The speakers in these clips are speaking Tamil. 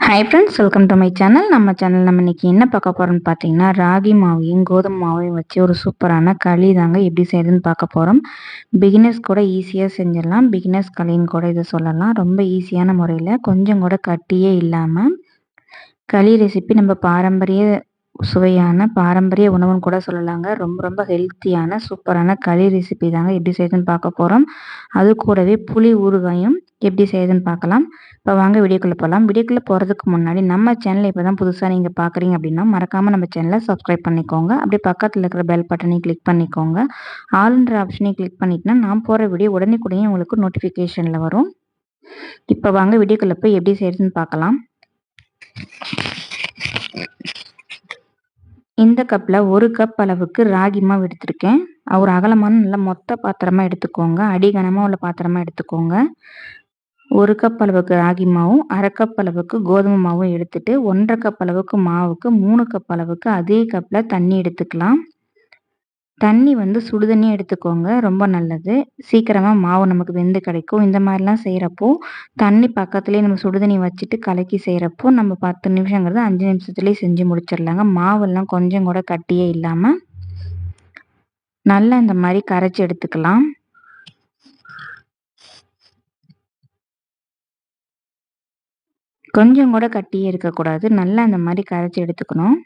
Hi friends, welcome to my channel. நம்ம இன்னைக்கு என்ன பார்க்க போறோம்னு பார்த்தீங்கன்னா, ராகி மாவையும் கோதுமை மாவையும் வச்சு ஒரு சூப்பரான களி தாங்க எப்படி செய்யுதுன்னு பார்க்க போறோம். பிகினர்ஸ் கூட ஈஸியா செஞ்சிடலாம். பிகினர்ஸ் களின்னு கூட இதை சொல்லலாம். ரொம்ப ஈஸியான முறையில் கொஞ்சம் கூட கட்டியே இல்லாமல் களி ரெசிபி நம்ம பாரம்பரிய சுவையான பாரம்பரிய உணவுன்னு கூட சொல்லலாங்க. ரொம்ப ரொம்ப ஹெல்த்தியான சூப்பரான களி ரெசிபி தாங்க எப்படி செய்யுதுன்னு பார்க்க போகிறோம். அது கூடவே புளி ஊறுகாயும் எப்படி செய்யுதுன்னு பார்க்கலாம். இப்போ வாங்க வீடியோக்குள்ளே போகலாம். வீடியோக்குள்ளே போகிறதுக்கு முன்னாடி நம்ம சேனலை இப்போ தான் புதுசாக நீங்கள் பார்க்குறீங்க அப்படின்னா மறக்காமல் நம்ம சேனலை சப்ஸ்கிரைப் பண்ணிக்கோங்க. அப்படியே பக்கத்தில் இருக்கிற பெல் பட்டனையும் கிளிக் பண்ணிக்கோங்க. ஆல்ன்ற ஆப்ஷனையும் கிளிக் பண்ணிட்டுனா நான் போகிற வீடியோ உடனே உங்களுக்கு நோட்டிஃபிகேஷனில் வரும். இப்போ வாங்க வீடியோக்குள்ளே போய் எப்படி செய்யுதுன்னு பார்க்கலாம். இந்த கப்பில் 1 கப் அளவுக்கு ராகி மாவு எடுத்திருக்கேன். ஒரு அகலமான நல்ல மொத்த பாத்திரமாக எடுத்துக்கோங்க. அடிகனமாக உள்ள பாத்திரமாக எடுத்துக்கோங்க. 1 கப் அளவுக்கு ராகி மாவும் 1/2 கப் அளவுக்கு கோதுமை மாவும் எடுத்துட்டு 1/2 கப் அளவுக்கு மாவுக்கு 3 கப் அளவுக்கு அதே கப்பில் தண்ணி எடுத்துக்கலாம். தண்ணி சுடுதண்ணி எடுத்துக்கோங்க. ரொம்ப நல்லது. சீக்கிரமா மாவு நமக்கு வெந்து கிடைக்கும். இந்த மாதிரிலாம் செய்கிறப்போ தண்ணி பக்கத்துலேயே நம்ம சுடுதண்ணி வச்சுட்டு கலக்கி செய்கிறப்போ நம்ம 10 நிமிஷங்கிறது 5 நிமிஷத்துலேயே செஞ்சு முடிச்சிடலாங்க. மாவெல்லாம் கொஞ்சம் கூட கட்டியே இல்லாமல் நல்லா இந்த மாதிரி கரைச்சி எடுத்துக்கலாம். கொஞ்சம் கூட கட்டியே இருக்கக்கூடாது. நல்லா இந்த மாதிரி கரைச்சி எடுத்துக்கணும்.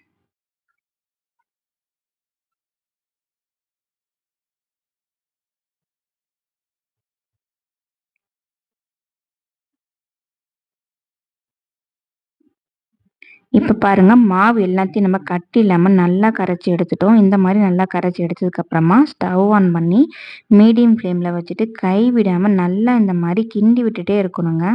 இப்போ பாருங்க, மாவு எல்லாத்தையும் நம்ம கட்டி இல்லாமல் நல்லா கரைச்சி எடுத்துட்டோம். இந்த மாதிரி நல்லா கரைச்சி எடுத்ததுக்கப்புறமா ஸ்டவ் ஆன் பண்ணி மீடியம் ஃப்ளேமில் வச்சுட்டு கை விடாமல் நல்லா இந்த மாதிரி கிண்டி விட்டுட்டே இருக்கணுங்க.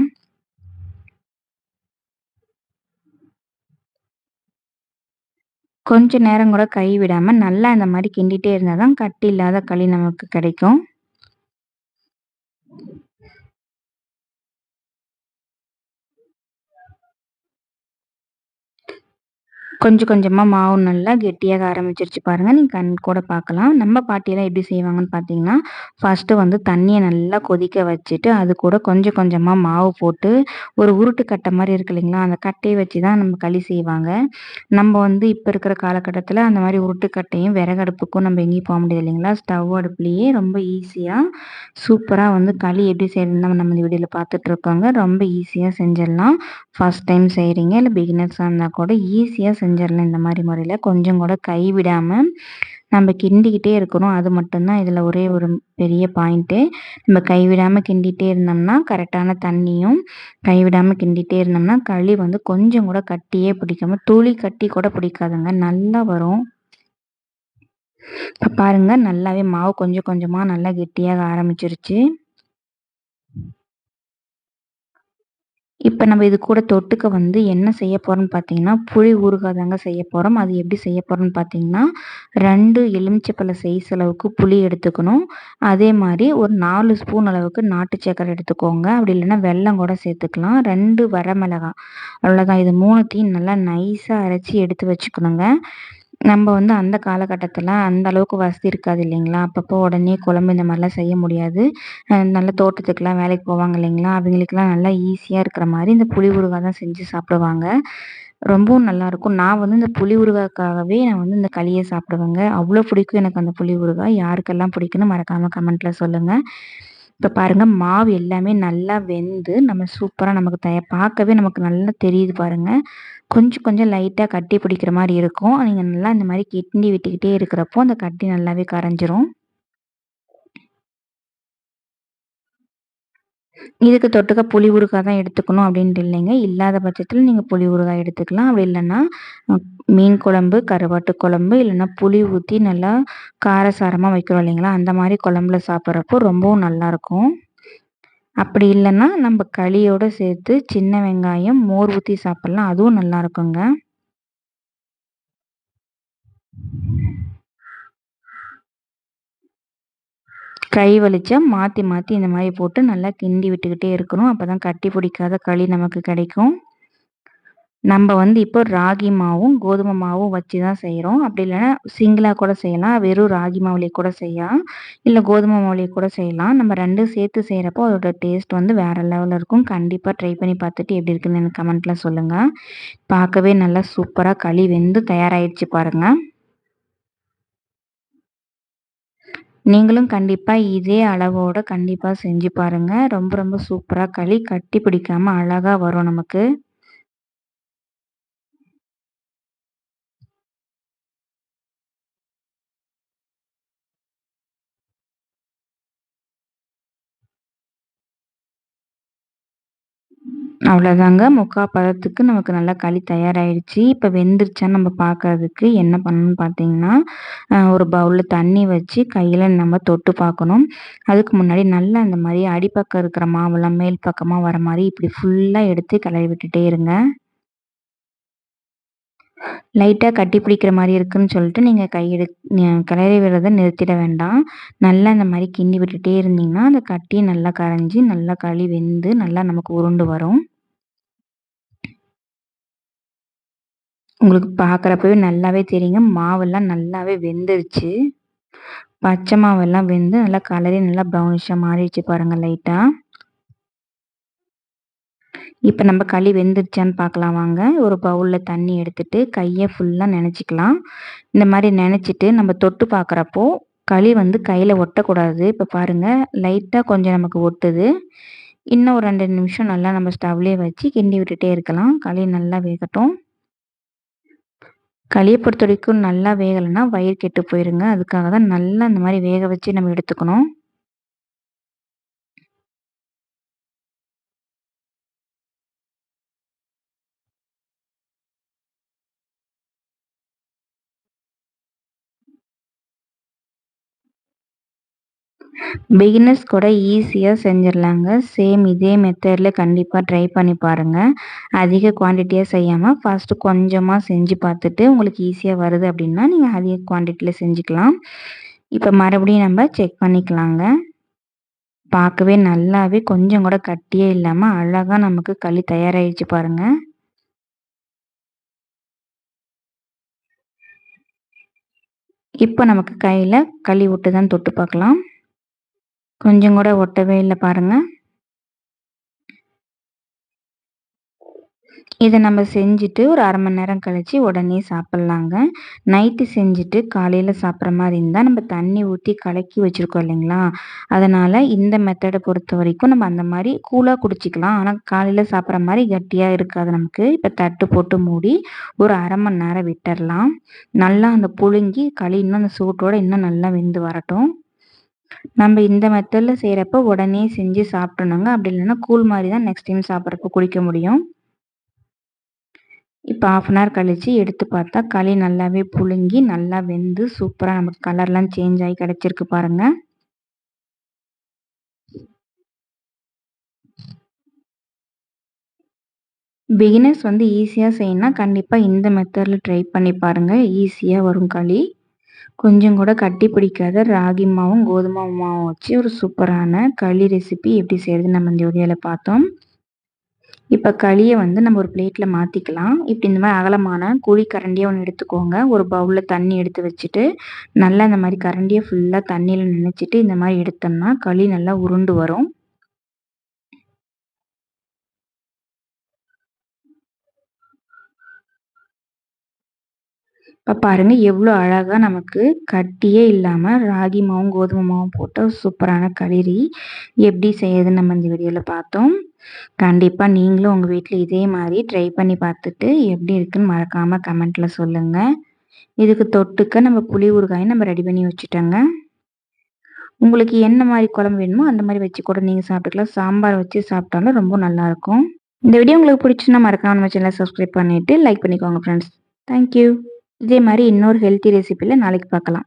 கொஞ்ச நேரம் கூட கை விடாமல் நல்லா இந்த மாதிரி கிண்டிகிட்டே இருந்தால் தான் கட்டி இல்லாத களி நமக்கு கிடைக்கும். கொஞ்சம் கொஞ்சமாக மாவு நல்லா கெட்டியாக ஆரம்பிச்சிருச்சு பாருங்கள். நீங்கள் கண் கூட பார்க்கலாம். நம்ம பாட்டியெல்லாம் எப்படி செய்வாங்கன்னு பார்த்தீங்கன்னா, ஃபஸ்ட்டு தண்ணியை நல்லா கொதிக்க வச்சுட்டு அது கூட கொஞ்சம் கொஞ்சமாக மாவு போட்டு ஒரு உருட்டு கட்டை மாதிரி இருக்கு இல்லைங்களா, அந்த கட்டையை வச்சு தான் நம்ம களி செய்வாங்க. நம்ம இப்போ இருக்கிற காலகட்டத்தில் அந்த மாதிரி உருட்டுக்கட்டையும் விறகு அடுப்புக்கும் நம்ம எங்கேயும் போக முடியாது இல்லைங்களா. ஸ்டவ் அடுப்புலேயே ரொம்ப ஈஸியாக சூப்பராக களி எப்படி செய்யணும்னு நம்ம இந்த வீடியோவில் பார்த்துட்ருக்கோங்க. ரொம்ப ஈஸியாக செஞ்சிடலாம். ஃபஸ்ட் டைம் செய்கிறீங்க இல்லை பிகினர்ஸாக இருந்தால் கூட ஈஸியாக செஞ்சிடலாம். இந்த மாதிரி முறையில் கொஞ்சம் கூட கை விடாமல் நம்ம கிண்டிக்கிட்டே இருக்கணும். அது மட்டும்தான் இதில் ஒரே ஒரு பெரிய பாயிண்ட்டு. நம்ம கைவிடாமல் கிண்டிகிட்டே இருந்தோம்னா கரெக்டான தண்ணியும் கைவிடாமல் கிண்டிகிட்டே இருந்தோம்னா களி கொஞ்சம் கூட கட்டியே பிடிக்காம துளி கட்டி கூட பிடிக்காதுங்க, நல்லா வரும். இப்போ பாருங்கள், நல்லாவே மாவு கொஞ்சம் கொஞ்சமாக நல்லா கெட்டியாக ஆரம்பிச்சிருச்சு. இப்போ நம்ம இது கூட தொட்டுக்க என்ன செய்ய போகிறோம்னு பார்த்தீங்கன்னா, புளி ஊறுகாய் தாங்க செய்ய போகிறோம். அது எப்படி செய்ய போகிறோம்னு பார்த்தீங்கன்னா, 2 எலுமிச்சைப்பழ சைஸ் அளவுக்கு புளி எடுத்துக்கணும். அதே மாதிரி ஒரு 4 ஸ்பூன் அளவுக்கு நாட்டு சர்க்கரை எடுத்துக்கோங்க. அப்படி இல்லைன்னா வெல்லம் கூட சேர்த்துக்கலாம். 2 வரமிளகாய், அவ்வளோதான். இது 3த்தையும் நல்லா நைஸாக அரைச்சி எடுத்து வச்சுக்கணுங்க. நம்ம அந்த காலகட்டத்தில் அந்த அளவுக்கு வசதி இருக்காது இல்லைங்களா. அப்பப்போ உடனே குழம்பு இந்த மாதிரிலாம் செய்ய முடியாது. நல்ல தோட்டத்துக்குலாம் வேலைக்கு போவாங்க இல்லைங்களா, அவங்களுக்குலாம் நல்லா ஈஸியாக இருக்கிற மாதிரி இந்த புளி ஊறுகாய் தான் செஞ்சு சாப்பிடுவாங்க. ரொம்பவும் நல்லாயிருக்கும். நான் இந்த புளி ஊறுகாய்க்காகவே நான் இந்த களியை சாப்பிடுவேங்க. அவ்வளோ பிடிக்கும் எனக்கு அந்த புளி ஊறுகாய். யாருக்கெல்லாம் பிடிக்குன்னு மறக்காமல் கமெண்ட்டில் சொல்லுங்கள். இப்போ பாருங்கள், மாவு எல்லாமே நல்லா வெந்து நம்ம சூப்பராக நமக்கு பார்க்கவே நமக்கு நல்லா தெரியுது பாருங்கள். கொஞ்சம் கொஞ்சம் லைட்டாக கட்டி பிடிக்கிற மாதிரி இருக்கும். நீங்கள் நல்லா இந்த மாதிரி கிண்டி விட்டுக்கிட்டே இருக்கிறப்போ அந்த கட்டி நல்லாவே கரைஞ்சிரும். இதுக்கு தொட்டுக்க புளி ஊறுகாய் தான் எடுத்துக்கணும் அப்படின்ட்டு இல்லைங்க. இல்லாத பட்சத்தில் நீங்கள் புளி ஊறுகாய் எடுத்துக்கலாம். அப்படி இல்லைன்னா மீன் குழம்பு, கருவாட்டு குழம்பு, இல்லைன்னா புளி ஊற்றி நல்லா காரசாரமாக வைக்கிறோம் இல்லைங்களா, அந்த மாதிரி குழம்புல சாப்பிட்றப்போ ரொம்பவும் நல்லாயிருக்கும். அப்படி இல்லைன்னா நம்ம களியோடு சேர்த்து சின்ன வெங்காயம், மோர் ஊற்றி சாப்பிட்லாம். அதுவும் நல்லாயிருக்குங்க. கை வலிச்சா மாற்றி மாற்றி இந்த மாதிரி போட்டு நல்லா கிண்டி விட்டுக்கிட்டே இருக்கணும். அப்போ தான் கட்டி பிடிக்காத களி நமக்கு கிடைக்கும். நம்ம வந்து இப்போ ராகி மாவும், கோதுமை மாவும் வச்சு தான் செய்றோம். அப்படி இல்லன்னா சிங்கிளா கூட செய்யலாம். வெறும் ராகி மாவுலயே கூட செய்யலாம். இல்ல கோதுமை மாவுலயே கூட செய்யலாம். நம்ம 2ம் சேர்த்து செய்றப்போ அதோட டேஸ்ட் வந்து வேற லெவல்ல இருக்கும். கண்டிப்பா ட்ரை பண்ணி பார்த்துட்டு எப்படி இருக்குன்னு எனக்கு கமெண்ட்ல சொல்லுங்க. பார்க்கவே நல்லா சூப்பரா களி வெந்து தயாராயிடுச்சு பாருங்க. நீங்களும் கண்டிப்பா இதே அளவோட கண்டிப்பா செஞ்சு பாருங்க. ரொம்ப ரொம்ப சூப்பரா களி கட்டி பிடிக்காம அழகா வரும் நமக்கு. அவ்வளோதாங்க. முக்கா பதத்துக்கு நமக்கு நல்லா களி தயாராயிடுச்சு. இப்ப வெந்துருச்சான்னு நம்ம பார்க்கறதுக்கு என்ன பண்ணணும்னு பார்த்தீங்கன்னா, ஒரு பவுல்ல தண்ணி வச்சு கையில நம்ம தொட்டு பார்க்கணும். அதுக்கு முன்னாடி நல்லா அந்த மாரி அடிப்பக்கம் இருக்கிற மாவெல்லாம் மேல் பக்கமா வர மாரி இப்படி ஃபுல்லா எடுத்து கிளறி விட்டுட்டே இருங்க. லைட்டா கட்டி பிடிக்கிற மாரி இருக்குன்னு சொல்லிட்டு நீங்க கிளறி விடுறத நிறுத்திட வேண்டாம். நல்லா இந்த மாரி கிண்டி விட்டுட்டே இருந்தீங்கன்னா, அந்த கட்டி நல்லா கரைஞ்சு, நல்லா களி வெந்து நல்லா நமக்கு உருண்டு வரும். உங்களுக்கு பார்க்குறப்பவே நல்லாவே தெரியுங்க. மாவெல்லாம் நல்லாவே வெந்துருச்சு. பச்சை மாவெல்லாம் வெந்து நல்லா கலரே நல்லா ப்ரௌனிஷா மாறிடுச்சு பாருங்க லைட்டா. இப்ப நம்ம களி வெந்துருச்சான்னு பார்க்கலாம் வாங்க. ஒரு பவுல்ல தண்ணி எடுத்துட்டு கைய ஃபுல்லா நனைச்சுக்கலாம். இந்த மாரி நனைச்சிட்டு நம்ம தொட்டு பார்க்குறப்போ, களி வந்து கையில ஒட்டக்கூடாது. இப்ப பாருங்க லைட்டா கொஞ்சம் நமக்கு ஒட்டுது. இன்னும் ஒரு 2 நிமிஷம் நல்லா நம்ம ஸ்டவ்லயே வச்சு கிண்டி விட்டுட்டே இருக்கலாம். களி நல்லா வேகட்டும். களிய பொறுத்தவரைக்கும் நல்லா வேகலன்னா வயிறு கெட்டு போயிருங்க. அதுக்காக தான் நல்லா இந்த மாரி வேக வச்சு நம்ம எடுத்துக்கணும். பிகினர்ஸ் கூட ஈஸியா செஞ்சிரலாங்க. சேம் இதே மெத்தட்ல கண்டிப்பா ட்ரை பண்ணி பாருங்க. அதிக குவான்டிட்டியா செய்யாம ஃபர்ஸ்ட்டு கொஞ்சமா செஞ்சு பார்த்துட்டு, உங்களுக்கு ஈஸியா வருது அப்டின்னா, நீங்க அதிக குவான்டிட்டில செஞ்சுக்கலாம். இப்ப மறுபடியும் நம்ம செக் பண்ணிக்கலாங்க. பார்க்கவே நல்லாவே கொஞ்சம் கூட கட்டியே இல்லாம அழகா நமக்கு களி தயாராகிடுச்சு பாருங்க. இப்ப நமக்கு கையில களி ஒட்டுதான்னு தொட்டு பார்க்கலாம். கொஞ்சம் கூட ஒட்டவே இல்ல பாருங்க. இத நம்ம செஞ்சுட்டு ஒரு 1/2 மணி நேரம் கழிச்சு உடனே சாப்பிடலாங்க. நைட்டு செஞ்சுட்டு காலையில சாப்பிடுற மாரி இருந்தா, நம்ம தண்ணி ஊத்தி கலக்கி வச்சிருக்கோம் இல்லைங்களா? அதனால இந்த மெத்தட பொறுத்தவரைக்கும் நம்ம அந்த மாரி கூலா குடிச்சுக்கலாம். ஆனா காலையில சாப்பிடுற மாரி கட்டியா இருக்காது நமக்கு. இப்ப தட்டு போட்டு மூடி ஒரு 1/2 மணி நேரம் விட்டுறலாம். நல்லா அந்த புழுங்கி களி இன்னும் அந்த சூட்டோட இன்னும் நல்லா வெந்து வரட்டும். நம்ம இந்த மெத்தட்ல செய்றப்ப உடனே செஞ்சு சாப்பிட்றணுங்க. அப்படி இல்லைன்னா கூழ் மாரி தான் நெக்ஸ்ட் டைம் சாப்பிடுறப்போ குடிக்க முடியும். இப்ப 1/2 அன் ஹவர் கழிச்சு எடுத்து பார்த்தா, களி நல்லாவே புழுங்கி, நல்லா வெந்து சூப்பரா நமக்கு கலர்லாம் சேஞ்ச் ஆயி கிடைச்சிருக்கு பாருங்க. பிகினர்ஸ் வந்து ஈஸியா செய்யணும்னா, கண்டிப்பா இந்த மெத்தட்ல ட்ரை பண்ணி பாருங்க. ஈஸியா வரும் களி. கொஞ்சம் கூட கட்டி பிடிக்காத ராகி மாவும், கோதுமை மாவும் வச்சு ஒரு சூப்பரான களி ரெசிபி எப்படி செய்றதுன்னு நம்ம இந்த வீடியோல பார்த்தோம். இப்ப களிய வந்து நம்ம ஒரு பிளேட்ல மாத்திக்கலாம். இப்படி இந்த மாரி அகலமான குழி கரண்டியா ஒண்ணு எடுத்துக்கோங்க. ஒரு பவுல்ல தண்ணி எடுத்து வச்சுட்டு, நல்லா இந்த மாரி கரண்டிய ஃபுல்லா தண்ணீல நனைச்சிட்டு, இந்த மாரி எடுத்தோம்னா, களி நல்லா உருண்டு வரும். இப்ப பாருங்க எவ்ளோ அழகா நமக்கு கட்டியே இல்லாம ராகி மாவும், கோதுமை மாவும் போட்ட சூப்பரான களி எப்படி செய்யுதுன்னு நம்ம இந்த வீடியோல பார்த்தோம். கண்டிப்பா நீங்களும் உங்க வீட்ல இதே மாரி ட்ரை பண்ணி பார்த்துட்டு, எப்படி இருக்குன்னு மறக்காம கமெண்ட்ல சொல்லுங்க. இதுக்கு தொட்டுக்க நம்ம புளி ஊறுகாயும் நம்ம ரெடி பண்ணி வச்சுட்டோங்க. உங்களுக்கு என்ன மாரி குழம்பு வேணுமோ, அந்த மாரி வச்சு கூட நீங்க சாப்பிட்டுக்கலாம். சாம்பார் வச்சு சாப்பிட்டாலும் ரொம்ப நல்லாருக்கும். இந்த வீடியோ உங்களுக்கு பிடிச்சுன்னா மறக்காம நம்ம சேனல சப்ஸ்கிரைப் பண்ணிட்டு, லைக் பண்ணிக்கோங்க ஃப்ரெண்ட்ஸ். Thank you. இதே மாரி இன்னொரு ஹெல்த்தி ரெசிபில நாளைக்கு பார்க்கலாம்.